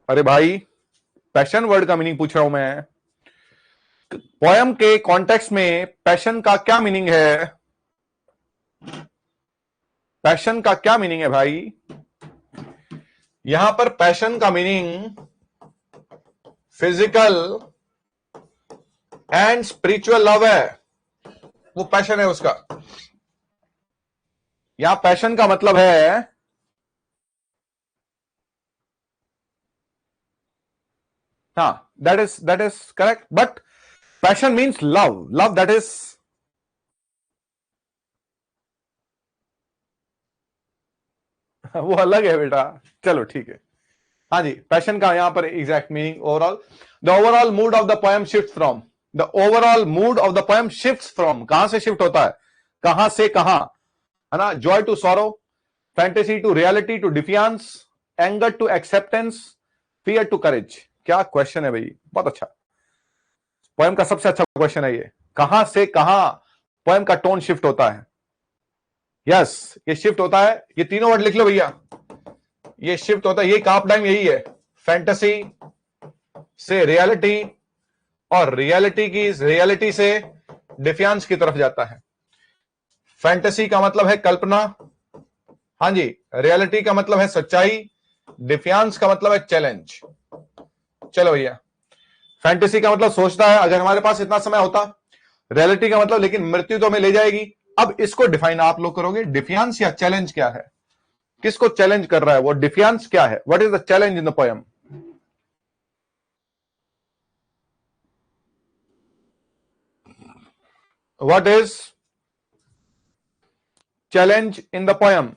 अरे भाई, पैशन वर्ड का मीनिंग पूछ रहा हूं मैं। पोयम के कॉन्टेक्स्ट में पैशन का क्या मीनिंग है? पैशन का क्या मीनिंग है भाई? यहां पर पैशन का meaning physical and spiritual love है, वो पैशन है उसका। यहां पैशन का मतलब है, हाँ, that is correct, but passion means love, love that is, वो अलग है बेटा। चलो ठीक है, हाँ जी, पैशन का यहां पर exact meaning overall, the overall mood off the poem shift from, the overall mood off the poem shift from, कहां से शिफ्ट होता है, कहां से कहां, है ना? Joy to sorrow, fantasy to reality to defiance, anger to acceptance, fear to courage. क्या क्वेश्चन है भाई, बहुत अच्छा, पोएम का सबसे अच्छा क्वेश्चन है ये, कहां से कहां पोएम का टोन शिफ्ट होता है। यस, ये शिफ्ट होता है, ये तीनों वर्ड लिख लो भैया, ये शिफ्ट होता है, ये काप टाइम यही है, फैंटेसी से रियलिटी, और रियलिटी से डिफियांस की तरफ जाता है। फैंटेसी का मतलब है कल्पना, हाँ जी, रियलिटी का मतलब है सच्चाई, डिफियांस का मतलब है चैलेंज। चलो भैया, फैंटेसी का मतलब सोचता है अगर हमारे पास इतना समय होता, रियलिटी का मतलब लेकिन मृत्यु तो हमें ले जाएगी। अब इसको डिफाइन आप लोग करोगे, डिफियांस या चैलेंज क्या है, किसको चैलेंज कर रहा है वो, डिफियांस क्या है, what is the challenge in the poem? What is challenge in the poem?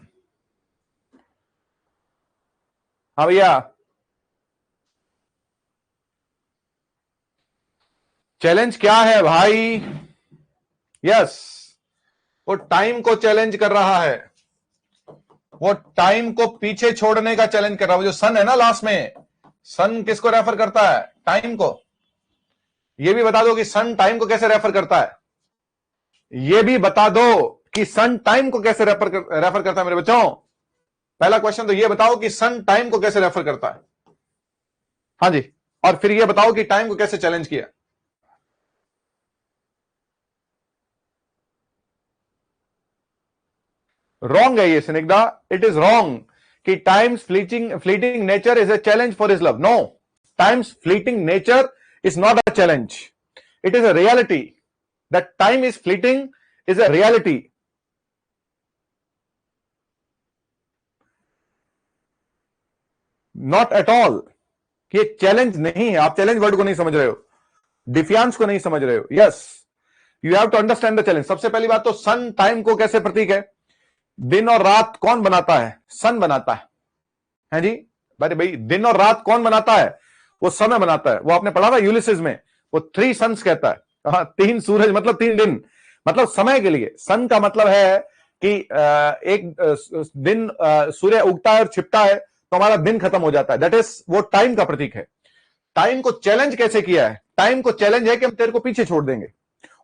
हाँ भैया, चैलेंज क्या है भाई? यस, वो टाइम को चैलेंज कर रहा है, वो टाइम को पीछे छोड़ने का चैलेंज कर रहा है। वो जो सन है ना लास्ट में, सन किसको रेफर करता है? टाइम को। ये भी बता दो कि सन टाइम को कैसे रेफर करता है, ये भी बता दो कि सन टाइम को कैसे रेफर करता है मेरे बच्चों। पहला क्वेश्चन तो ये बताओ कि सन टाइम को कैसे रेफर करता है, हाँ जी, और फिर ये बताओ कि टाइम को कैसे चैलेंज किया। रॉन्ग है ये स्निग्धा, इट इज रॉन्ग कि time's fleeting nature is a challenge for his love. No, time's fleeting nature is not a challenge, it is a reality, that time is fleeting is a reality. Not at all, ये challenge नहीं है, आप challenge word को नहीं समझ रहे हो, डिफियांस को नहीं समझ रहे हो। Yes, you have to understand the challenge. सबसे पहली बात तो सन टाइम को कैसे प्रतीक है, दिन और रात कौन बनाता है? सन बनाता है जी। भाई भाई, दिन और रात कौन बनाता है? वो समय बनाता है। वो आपने पढ़ा था यूलिसिस में, वो 3 सन्स कहता है, हाँ, 3 सूरज मतलब 3 दिन, मतलब समय के लिए। सन का मतलब है कि एक दिन सूर्य उगता है और छिपता है तो हमारा दिन खत्म हो जाता है, दैट इज, वो टाइम का प्रतीक है। टाइम को चैलेंज कैसे किया है? टाइम को चैलेंज है कि हम तेरे को पीछे छोड़ देंगे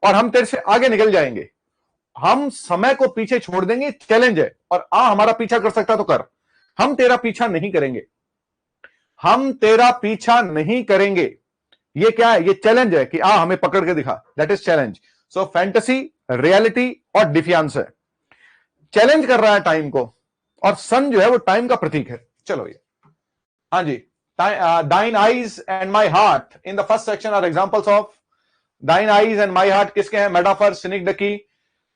और हम तेरे से आगे निकल जाएंगे। हम समय को पीछे छोड़ देंगे, चैलेंज है, और हमारा पीछा कर सकता तो कर, हम तेरा पीछा नहीं करेंगे, हम तेरा पीछा नहीं करेंगे। ये क्या है? ये चैलेंज है कि हमें पकड़ के दिखा, that is challenge. So fantasy, reality और डिफियांस है, चैलेंज कर रहा है टाइम को, और सन जो है वो टाइम का प्रतीक है। चलो ये, हाँ जी, thine eyes and my heart in the first section are examples of, thine eyes and my heart किसके हैं? मेटाफर, सिनिकडकी,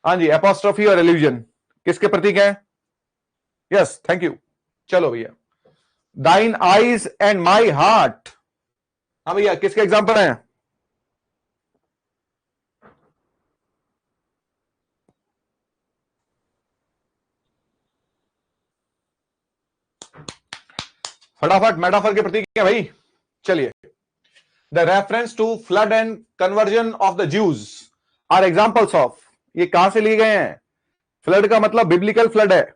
हाँ जी, एपोस्ट्रोफी और एल्यूजन किसके प्रतीक है? Yes, thank you. चलो भैया, दाइन आईज एंड माई हार्ट, हाँ भैया, किसके एग्जांपल हैं? फटाफट मेटाफर के प्रतीक है भाई। चलिए, the reference to flood and conversion of the Jews are examples of, ये कहां से लिए गए हैं? फ्लड का मतलब बिब्लिकल फ्लड है,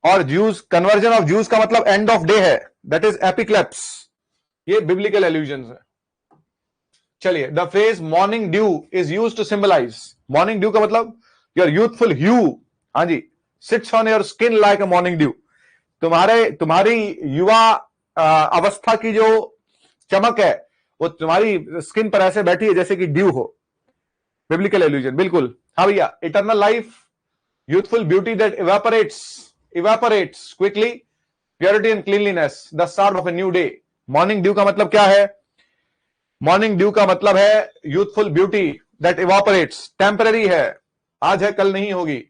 और ज्यूज, कन्वर्जन ऑफ ज्यूज का मतलब एंड ऑफ डे है, दैट इज एपिक्लेप्स, ये बिब्लिकल एल्यूजन है। चलिए, the phrase morning dew is used to symbolise, morning dew का मतलब योर यूथफुल ह्यू, हाँ जी, sits on your skin like a morning dew, तुम्हारी युवा अवस्था की जो चमक है वो तुम्हारी स्किन पर ऐसे बैठी है जैसे कि ड्यू हो, बिब्लिकल एल्यूजन, बिल्कुल। हाँ भैया, eternal life, youthful beauty that evaporates quickly, purity and cleanliness, the start of a new day. Morning dew का मतलब क्या है? मॉर्निंग ड्यू का मतलब है youthful beauty that evaporates, temporary है, आज है कल नहीं होगी।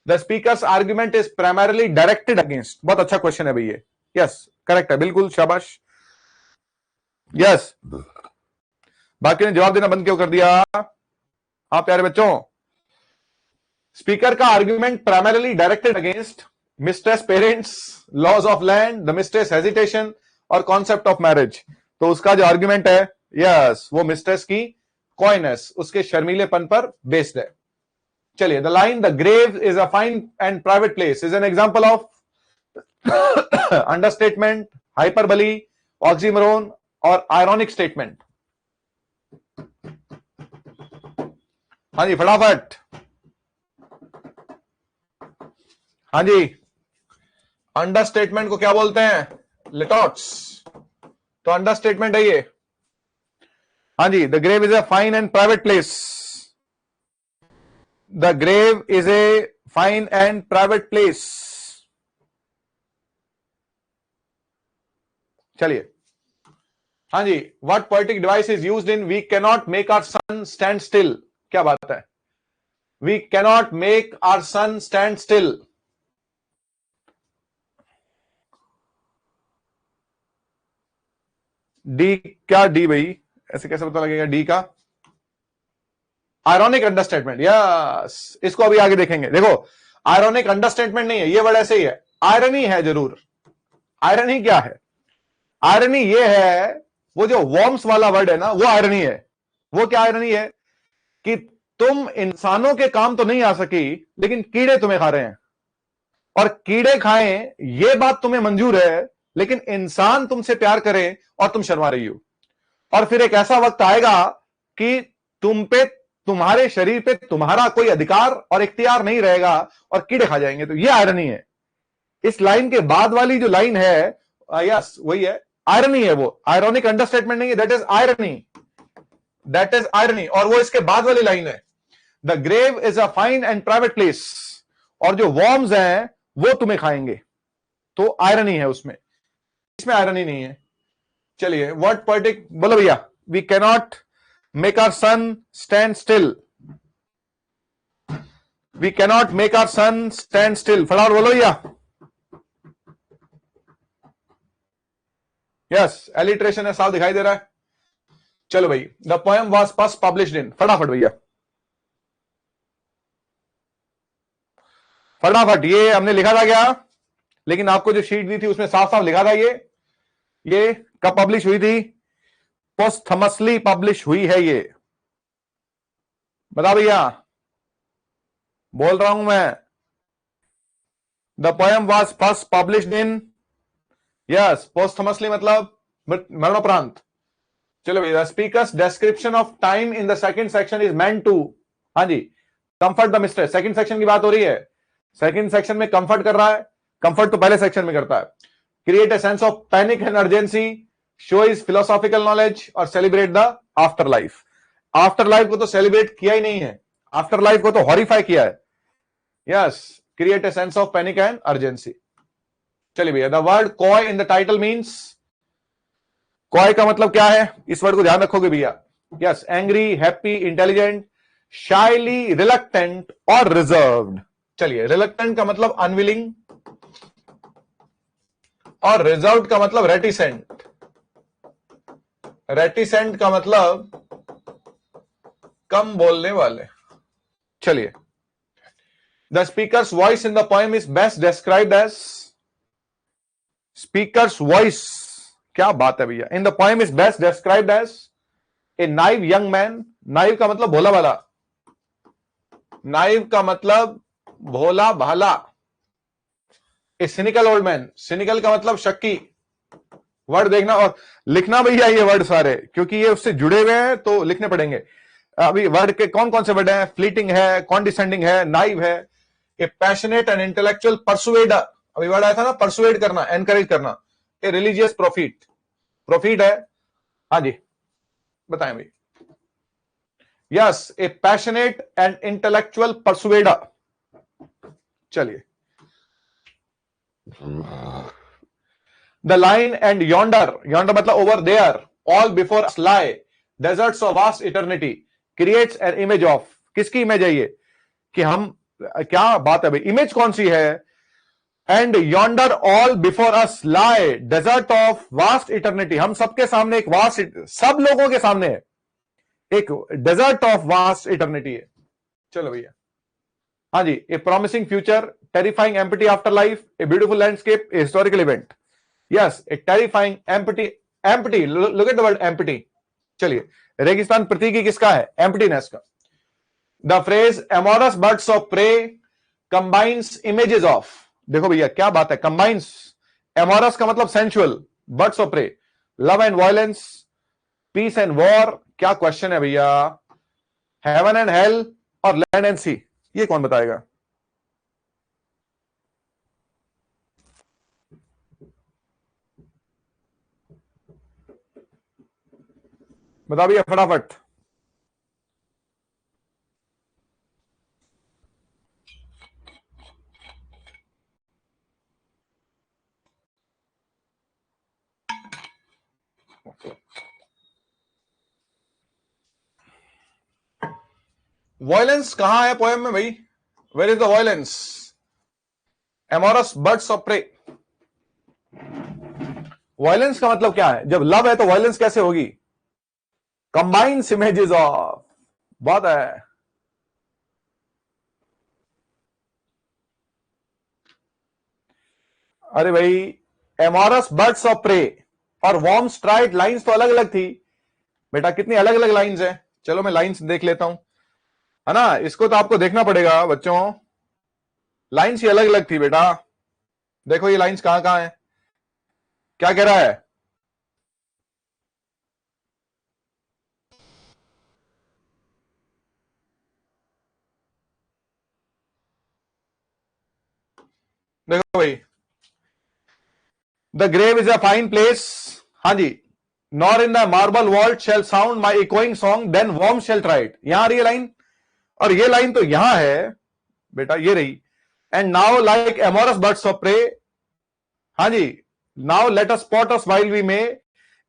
The speakers argument is primarily directed against, बहुत अच्छा क्वेश्चन है भैया, यस करेक्ट है, बिल्कुल शाबाश, यस। बाकी ने जवाब देना बंद क्यों कर दिया? हाँ प्यारे बच्चों, स्पीकर का argument primarily directed against mistress parents, laws of land, the mistress hesitation और कॉन्सेप्ट ऑफ मैरिज। तो उसका जो आर्ग्यूमेंट है, यस, वो मिस्ट्रेस की कॉयनेस, उसके शर्मीलेपन पर बेस्ड है। चलिए, the line the grave is a fine and private place is an example of understatement, hyperbole, oxymoron और आयरॉनिक स्टेटमेंट। हाँ जी, फटाफट, हाँ जी, अंडरस्टेटमेंट को क्या बोलते हैं? लिटॉट्स, तो अंडरस्टेटमेंट है ये। हाँ जी, the grave is a fine and private place, the grave is a fine and private place. चलिए, हाँ जी, what poetic device is used in we can not make our sun stand still, क्या बात है, we can not make our sun stand still. D, क्या D भाई, ऐसे कैसे पता लगेगा डी का? आयरॉनिक अंडरस्टेटमेंट, यस, इसको अभी आगे देखेंगे। देखो, आयरॉनिक अंडरस्टेटमेंट नहीं है, ये वर्ड ऐसे ही है, आयरनी है जरूर। आयरनी क्या है? आयरनी ये है, वो जो वॉर्म्स वाला वर्ड है ना, वो आयरनी है। वो क्या आयरनी है? कि तुम इंसानों के काम तो नहीं आ सकी, लेकिन कीड़े तुम्हें खा रहे हैं, और कीड़े खाएं ये बात तुम्हें मंजूर है, लेकिन इंसान तुमसे प्यार करे और तुम शर्मा रही हो। और फिर एक ऐसा वक्त आएगा कि तुम पे, तुम्हारे शरीर पे तुम्हारा कोई अधिकार और इख्तियार नहीं रहेगा और कीड़े खा जाएंगे। तो ये आयरनी है। इस लाइन के बाद वाली जो लाइन है, यस वही है, आयरनी है, वो आयरॉनिक अंडरस्टेटमेंट नहीं है, that is irony, that is irony. और वो इसके बाद वाली लाइन है, the grave is a fine and private place, और जो वॉर्म्स हैं वो तुम्हें खाएंगे। तो आयरनी है उसमें, इसमें आयरनी नहीं है। चलिए, व्हाट पोएटिक, बोलो भैया, we cannot make our sun stand still, we cannot make our sun stand still, फटाफट बोलो भैया। यस, एलिट्रेशन है, साफ दिखाई दे रहा है। चलो भाई, the poem was first published इन, फटाफट भैया, फटाफट, ये हमने लिखा था क्या? लेकिन आपको जो शीट दी थी उसमें साफ साफ लिखा था ये कब पब्लिश हुई थी? पोस्टमसली पब्लिश हुई है ये, बता भैया, बोल रहा हूं मैं। The poem was first published in, yes, posthumously मतलब मरणोपरांत। चलो भैया, speakers description of time in the second section is meant to, हाँ जी, comfort the mistress. Second section की बात हो रही है, सेकंड सेक्शन में कंफर्ट कर रहा है, कंफर्ट तो पहले सेक्शन में करता है। Create a sense of panic and urgency, show his philosophical knowledge और celebrate the afterlife. Afterlife को तो सेलिब्रेट किया ही नहीं है, आफ्टर लाइफ को तो हॉरिफाई किया है। Yes, create a sense of panic and urgency. चलिए भैया, the word coy in the title means, coy का मतलब क्या है? इस वर्ड को ध्यान रखोगे भैया। Yes, angry, happy, intelligent, shyly, reluctant और रिजर्व्ड। चलिए, रिलक्टेंट का मतलब अनविलिंग, और रिजर्व्ड का मतलब रेटिसेंट। रेटिसेंट का मतलब कम बोलने वाले। चलिए, the speaker's voice in the poem is best described as, speaker's voice, क्या बात है भैया। In the poem is best described as a naive young man. Naive का मतलब भोला भाला, नाइव का मतलब भोला भाला। A cynical old man, cynical का मतलब शक्की। वर्ड देखना और लिखना भैया ये वर्ड सारे, क्योंकि ये उससे जुड़े हुए हैं तो लिखने पड़ेंगे। अभी वर्ड के कौन कौन से वर्ड हैं? फ्लीटिंग है, कॉन्डिसेंडिंग है, नाइव है, ए पैशनेट एंड इंटेलेक्चुअल परसुएडर, अभी वर्ड आया था ना, परसुएड करना, एनकरेज करना। ए रिलीजियस प्रोफिट, प्रोफिट है। हाँ जी बताएं भाई। Yes, a passionate and intellectual persuader. चलिए, the line and yonder, yonder मतलब over there, all before us lie, deserts of vast eternity, creates an image of, किसकी इमेज है ये? कि हम, क्या बात है भाई, इमेज कौन सी है? And yonder all before us lie, desert of vast eternity, हम सबके सामने एक वास्ट, सब लोगों के सामने है एक डेजर्ट ऑफ वास्ट इटर्निटी है। चलो भैया, हाँ जी, a promising future, terrifying empty afterlife, a beautiful landscape, a historical event. Yes, a terrifying empty, empty, look at the word empty. चलिए, रेगिस्तान प्रतीक किसका है? एम्प्टीनेस का। The phrase amorous birds of prey combines images of, देखो भैया क्या बात है, कंबाइंस। एमोरस का मतलब sensual, birds of prey, love and violence, peace and war. क्या क्वेश्चन है भैया? हेवन एंड हेल और लैंड एंड सी, ये कौन बताएगा? बता भैया फटाफट। वायलेंस कहां है पोएम में भाई? Where is the violence? Amorous birds of prey, violence का मतलब क्या है? जब लव है तो वायलेंस कैसे होगी? कंबाइंस इमेजेस ऑफ, बात है। अरे भाई, एमोरस बर्ड्स ऑफ प्रे और वॉर्म स्ट्राइट, लाइंस तो अलग अलग थी बेटा, कितनी अलग अलग लाइंस है। चलो मैं लाइंस देख लेता हूं, है ना, इसको तो आपको देखना पड़ेगा बच्चों। लाइंस ही अलग अलग थी बेटा, देखो ये लाइंस कहां कहां है, क्या कह रहा है? देखो भाई, the grave is a fine place, हाँ जी, nor in the marble vault shall sound my echoing song, then worm shall try, यहां आ रही है लाइन, और ये लाइन तो यहां है बेटा, ये रही। And now like amorous birds of prey, हाँ जी, now let us sport us while we may,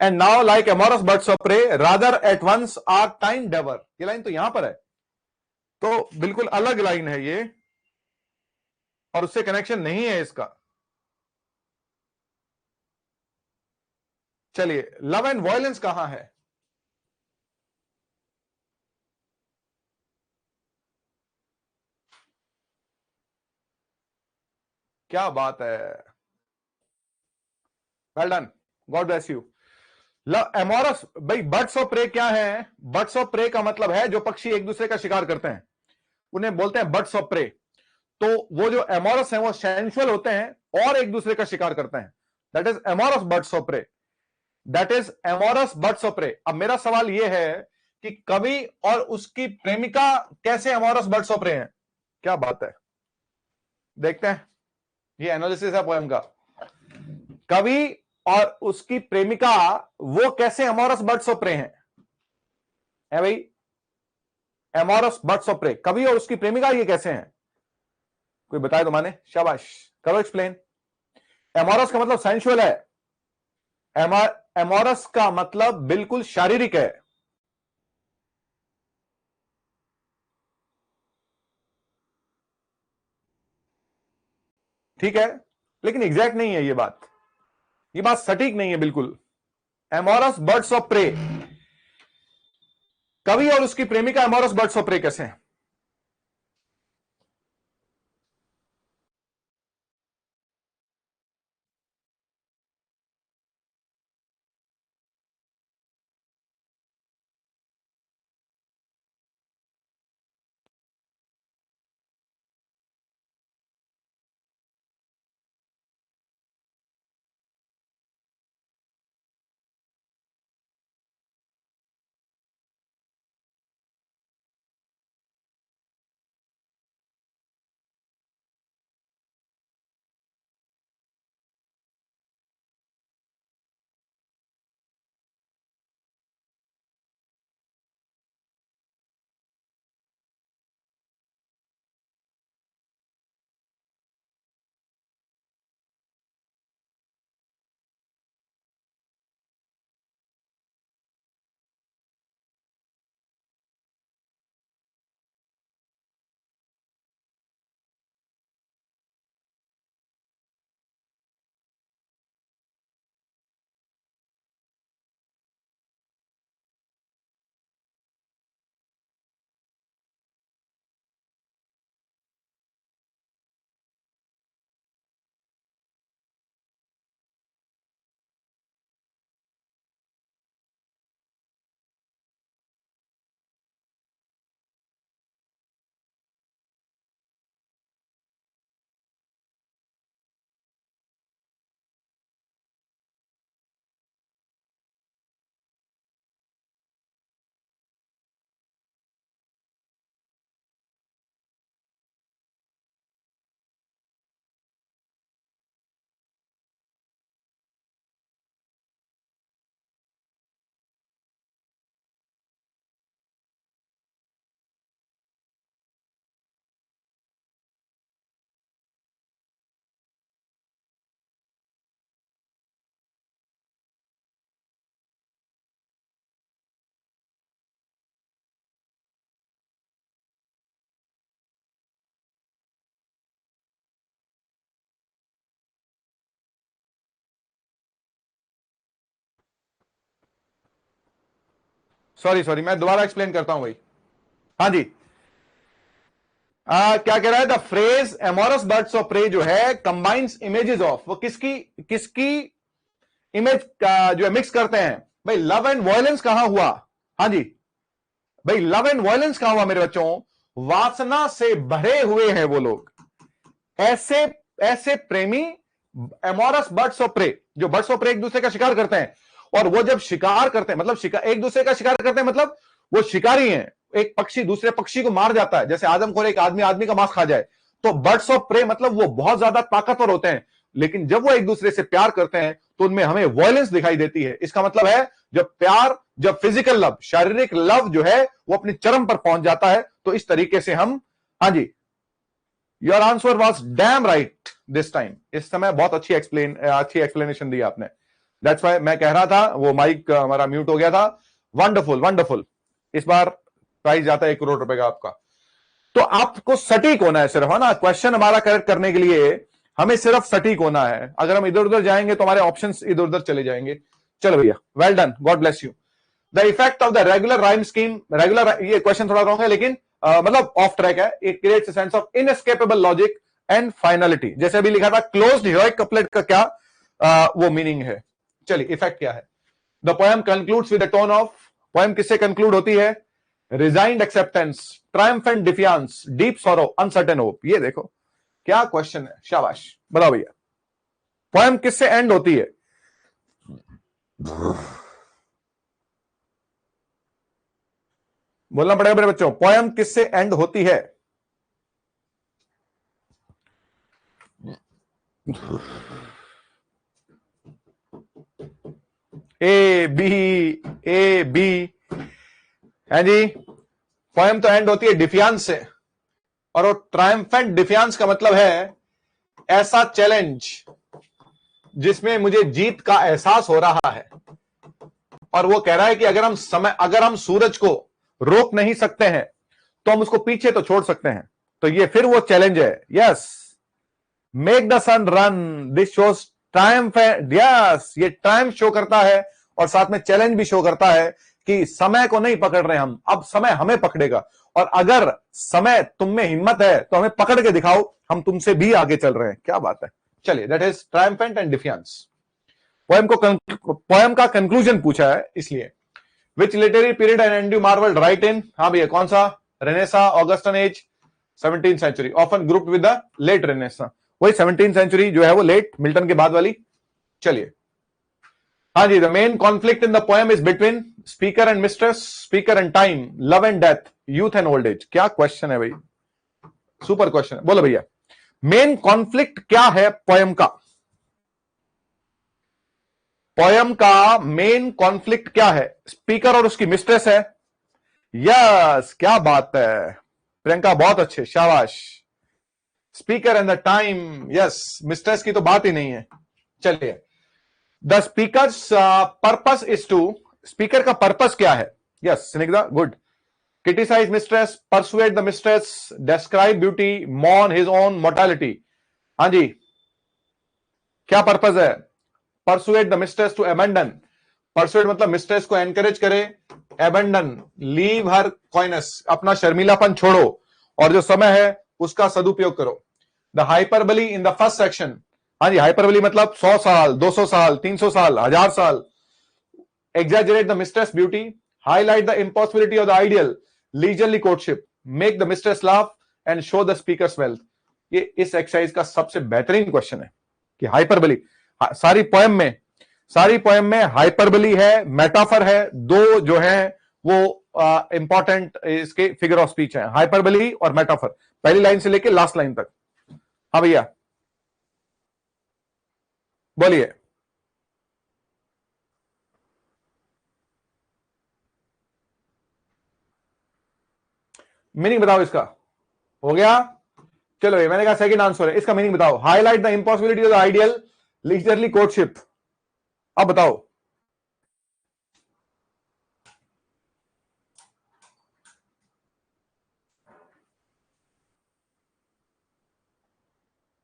and now like amorous birds of prey, rather at once our time devour, ये लाइन तो यहां पर है, तो बिल्कुल अलग लाइन है ये, और उससे कनेक्शन नहीं है इसका। चलिए, लव एंड वायलेंस कहां है? क्या बात है, well done, God bless you. Amorous भाई, बर्ड्स ऑफ प्रे क्या है? बर्ड्स ऑफ प्रे का मतलब है जो पक्षी एक दूसरे का शिकार करते हैं, उन्हें बोलते हैं बर्ड्स ऑफ प्रे। तो वो जो एमोरस है वो सेंसुअल होते हैं और एक दूसरे का शिकार करते हैं, that is amorous birds of prey, that is amorous birds of prey. अब मेरा सवाल यह है कि कवि और उसकी प्रेमिका कैसे एमोरस बर्ड्स ऑफ प्रे हैं? क्या बात है, देखते हैं, ये एनालिसिस है पोएम का। कवि और उसकी प्रेमिका वो कैसे एमोरस बर्ड्स ऑफ प्रे हैं? है भाई, एमोरस बर्ड्स ऑफ प्रे, कवि और उसकी प्रेमिका ये कैसे हैं? कोई बताए तो माने, शाबाश, करो एक्सप्लेन। एमोरस का मतलब सेंसुअल है, एमोरस का मतलब बिल्कुल शारीरिक है। ठीक है, लेकिन एग्जैक्ट नहीं है ये बात सटीक नहीं है बिल्कुल। एमोरस बर्ड्स ऑफ प्रे, कवि और उसकी प्रेमिका एमोरस बर्ड्स ऑफ प्रे कैसे हैं? सॉरी मैं दोबारा एक्सप्लेन करता हूं भाई। हाँ जी, क्या कह रहा है? The phrase amorous birds of prey जो है कंबाइंस इमेजेस ऑफ, वो किसकी किसकी इमेज का जो है मिक्स करते हैं भाई? लव एंड वायलेंस कहां हुआ? हाँ जी भाई, लव एंड वायलेंस कहां हुआ मेरे बच्चों? वासना से भरे हुए हैं वो लोग, ऐसे ऐसे प्रेमी एमोरस बर्ड्स ऑफ प्रे, जो बर्ड्स ऑफ प्रे एक दूसरे का शिकार करते हैं, और वो जब शिकार करते हैं मतलब एक दूसरे का शिकार करते हैं मतलब वो शिकारी हैं। एक पक्षी दूसरे पक्षी को मार जाता है, जैसे आदमखोर एक आदमी आदमी का मांस खा जाए, तो बर्ड्स ऑफ प्रे मतलब वो बहुत ज्यादा ताकतवर होते हैं, लेकिन जब वो एक दूसरे से प्यार करते हैं तो उनमें हमें वायलेंस दिखाई देती है। इसका मतलब है जब प्यार, जब फिजिकल लव, शारीरिक लव जो है वो अपनी चरम पर पहुंच जाता है, तो इस तरीके से हम, हाँ जी, your answer was damn right this time. इस समय बहुत अच्छी एक्सप्लेनेशन दी आपने। दैट्स व्हाई मैं कह रहा था, वो माइक हमारा म्यूट हो गया था। Wonderful wonderful. इस बार प्राइज जाता है 1 करोड़ रुपए का आपका। तो आपको सटीक होना है सिर्फ, है ना? क्वेश्चन हमारा करेक्ट करने के लिए हमें सिर्फ सटीक होना है। अगर हम इधर उधर जाएंगे तो हमारे ऑप्शंस इधर उधर चले जाएंगे। चलो भैया, well done, God bless you. The effect of the regular rhyme scheme, regular, ये क्वेश्चन थोड़ा रॉन्ग है लेकिन मतलब ऑफ ट्रैक है। It creates a sense of inescapable logic and finality. जैसे अभी लिखा था क्लोज्ड हीरोइक कपलेट का क्या वो मीनिंग है? चलिए, इफेक्ट क्या है? The poem concludes with the tone of, poem किससे कंक्लूड होती है? Resigned acceptance, triumphant defiance, deep sorrow, uncertain hope. ये देखो क्या क्वेश्चन है, शाबाश। बताओ भैया, पोएम किससे एंड होती है? बोलना पड़ेगा मेरे बच्चों, पोएम किससे एंड होती है? ए बी है जी। पोएम तो एंड होती है डिफियांस से, और वो ट्रायम्फेंट डिफियांस का मतलब है ऐसा चैलेंज जिसमें मुझे जीत का एहसास हो रहा है, और वो कह रहा है कि अगर हम सूरज को रोक नहीं सकते हैं तो हम उसको पीछे तो छोड़ सकते हैं। तो ये फिर वो चैलेंज है। Yes, make the sun run, this shows triumph. Yes, ये ट्रायम्फ शो करता है और साथ में चैलेंज भी शो करता है कि समय को नहीं पकड़ रहे हम, अब समय हमें पकड़ेगा, और अगर समय तुम में हिम्मत है तो हमें पकड़ के दिखाओ, हम तुमसे भी आगे चल रहे हैं। क्या बात है। चलिए, that is triumphant and defiance. Poem का कंक्लूजन पूछा है इसलिए। Which literary period and Andrew Marvell write in? हाँ भैया, कौन सा? Renaissance, Augustan age, 17th century, often grouped with the late Renaissance. वही 17th सेंचुरी जो है वो लेट मिल्टन के बाद वाली। चलिए, हाँ जी, the main conflict in the poem is between speaker and mistress, speaker and time, love and death, youth and old age. क्या क्वेश्चन है भाई, सुपर क्वेश्चन है। बोलो भैया, मेन कॉन्फ्लिक्ट क्या है पोएम का? पोएम का मेन कॉन्फ्लिक्ट क्या है? स्पीकर और उसकी मिस्ट्रेस है। यस, क्या बात है प्रियंका, बहुत अच्छे, शाबाश। Speaker and the time, yes, mistress की तो बात ही नहीं है। चलिए, the speaker's purpose is to, speaker का पर्पस क्या है? Yes Snigdha, good. Criticize mistress, persuade the mistress, describe beauty, mourn his own mortality. हाँ जी, क्या पर्पस है? Persuade the mistress to abandon, persuade मतलब मिस्ट्रेस को एनकरेज करे, अबैंडन लीव हर कॉइनस, अपना शर्मीलापन छोड़ो और जो समय है उसका सदुपयोग करो। The hyperbole in the first section, हाँ जी, हाइपरबली मतलब 100 साल, 200 साल, 300 साल, 1000 साल। Exaggerate the mistress beauty, highlight the impossibility of the ideal, leisurely courtship, make the mistress laugh and show the speaker's wealth। ये इस एक्सरसाइज का सबसे बेहतरीन क्वेश्चन है कि हाइपरबली, सारी पोएम में हाइपरबली है, मेटाफर है, दो जो है वो इंपॉर्टेंट इसके फिगर ऑफ स्पीच है, हाइपरबली और मेटाफर, पहली लाइन से लेकर लास्ट लाइन तक। हाँ भैया, बोलिए। मीनिंग बताओ इसका। हो गया? चलो ये मैंने कहा सेकंड आंसर है, इसका मीनिंग बताओ। Highlight the impossibility of the ideal, leisurely courtship. अब बताओ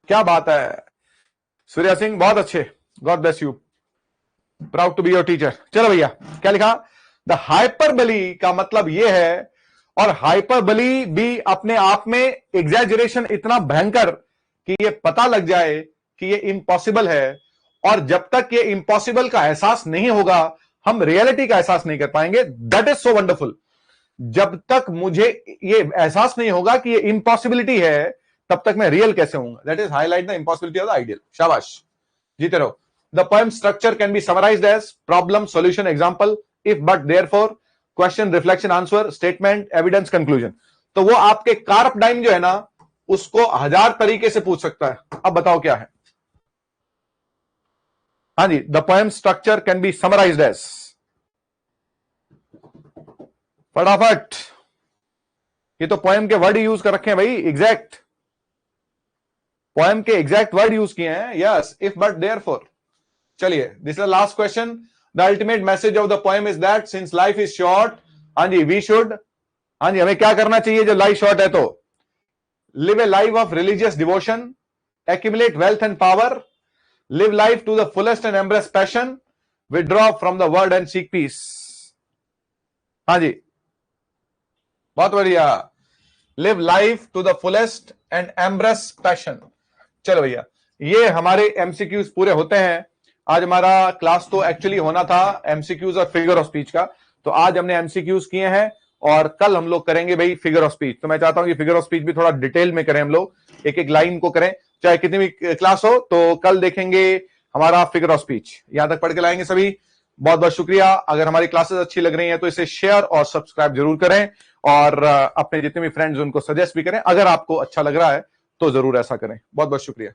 क्या बात है। सूर्या सिंह बहुत अच्छे, God bless you, proud to be your teacher. चलो भैया, क्या लिखा? द हाइपरबली का मतलब यह है, और हाइपरबली भी अपने आप में एग्जैजरेशन इतना भयंकर कि यह पता लग जाए कि यह इम्पॉसिबल है, और जब तक यह इम्पॉसिबल का एहसास नहीं होगा हम रियलिटी का एहसास नहीं कर पाएंगे। That is so wonderful. जब तक मुझे यह एहसास नहीं होगा कि यह इम्पॉसिबिलिटी है, तब तक मैं रियल कैसे होऊंगा। That is highlight the impossibility of the ideal. शाबाश, जीते रहो। The poem structure can be summarised as problem, solution, example, if, but, therefore, question, reflection, answer, statement, evidence, conclusion. तो वो आपके कार्प डाइम जो है ना, उसको 1000 तरीके से पूछ सकता है। अब बताओ क्या है। हाँ जी, the poem structure can be summarised as, फटाफट, ये तो पोएम के वर्ड यूज कर रखे हैं भाई, एग्जैक्ट पोएम के एग्जैक्ट वर्ड यूज किए हैं। Yes, if, but, therefore. चलिए, this is the last question. The ultimate message of the poem is that since life is short, हाँ जी, वी शुड, हाँ जी, हमें क्या करना चाहिए जब लाइफ शॉर्ट है तो? Live a life of religious devotion, accumulate wealth and power, live life to the fullest and embrace passion, withdraw from the world and seek peace. हाँ जी, बहुत बढ़िया। Live life to the fullest and embrace passion. चलो भैया, ये हमारे MCQs पूरे होते हैं। आज हमारा क्लास तो एक्चुअली होना था एमसीक्यूज और फिगर ऑफ स्पीच का, तो आज हमने एमसीक्यूज किए हैं और कल हम लोग करेंगे भाई फिगर ऑफ स्पीच। तो मैं चाहता हूं कि फिगर ऑफ स्पीच भी थोड़ा डिटेल में करें हम लोग, एक एक लाइन को करें, चाहे कितनी भी क्लास हो। तो कल देखेंगे हमारा फिगर ऑफ स्पीच, यहां तक पढ़ के लाएंगे सभी। बहुत बहुत शुक्रिया। अगर हमारी क्लासेस अच्छी लग रही हैं तो इसे शेयर और सब्सक्राइब जरूर करें, और अपने जितने भी फ्रेंड्स उनको सजेस्ट भी करें। अगर आपको अच्छा लग रहा है तो जरूर ऐसा करें। बहुत बहुत शुक्रिया।